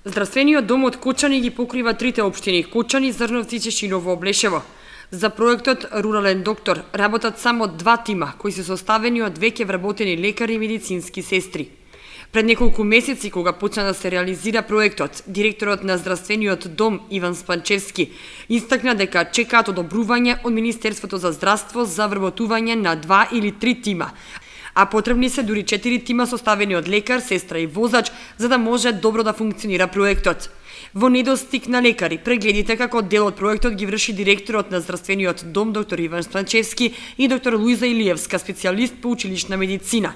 Здравствениот дом од Кочани ги покрива трите општини – Кочани, Зрновци, Чешиново, Облешево. За проектот Рурален доктор работат само 2 тима, кои се составени од веќе вработени лекари и медицински сестри. Пред неколку месеци, кога почна да се реализира проектот, директорот на Здравствениот дом Иван Спанчевски истакна дека чекаат одобрување од Министерството за здравство за вработување на 2 или 3 тима, а потребни се дури 4 тима составени од лекар, сестра и возач, за да може добро да функционира проектот. Во недостиг на лекари, прегледите како дел од проектот ги врши директорот на Здравствениот дом доктор Иван Спанчевски и доктор Луиза Илиевска, специјалист по училишна медицина.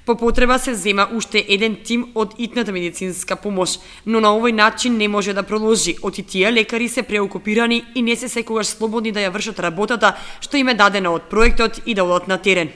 По потреба се зема уште еден тим од итната медицинска помош, но на овој начин не може да продолжи. Оти тие лекари се преокупирани и не се секогаш слободни да ја вршат работата што им е дадена од проектот и да одат на терен.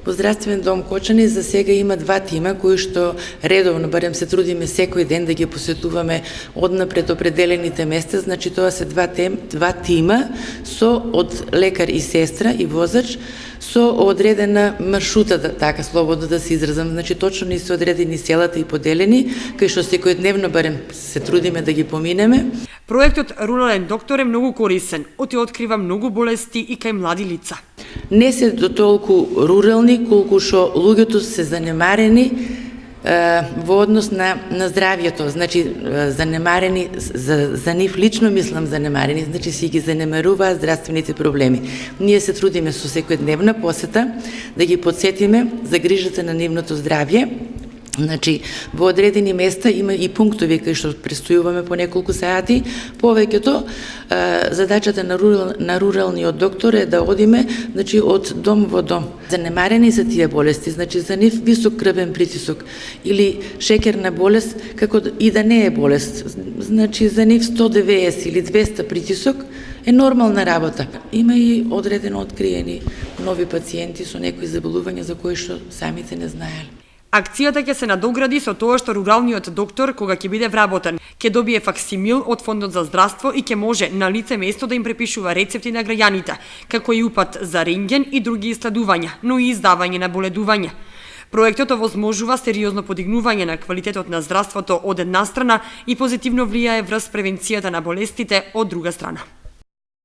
Во Здравствен дом Кочани за сега има 2 тима кои што редовно, барем се трудиме секој ден да ги посетуваме однапред определените места, значи тоа се 2 тима со од лекар и сестра и возач со одредена маршрута, така слободно да се изразам, значи точно ни се одредени селата и поделени, кај што секојдневно барем се трудиме да ги поминеме. Проектот Рурален доктор е многу корисен, оти открива многу болести и кај млади лица. Не се до толку рурални, колку што луѓето се занемарени во однос на здравието, значи занемарени, за нив лично мислам занемарени, значи си ги занемаруваат здравствените проблеми. Ние се трудиме со секојдневна посета да ги подсетиме за грижата на нивното здравје. Значи, во одредени места има и пунктови кај што престојуваме по неколку сати. Повеќето задачата на руралниот доктор е да одиме, значи, од дом во дом. Занемарени се тие болести, значи за нив висок крвен притисок или шеќерна болест, како и да не е болест. Значи за нив 190 или 200 притисок е нормална работа. Има и одредено откриени нови пациенти со некои заболувања за кои што самите не знаеле. Акцијата ќе се надогради со тоа што руралниот доктор, кога ќе биде вработен, ќе добие факсимил од Фондот за здравство и ќе може на лице место да им препишува рецепти на граѓаните, како и упат за рентген и други исследувања, но и издавање на боледување. Проектот овозможува сериозно подигнување на квалитетот на здравството од една страна и позитивно влијае врз превенцијата на болестите од друга страна.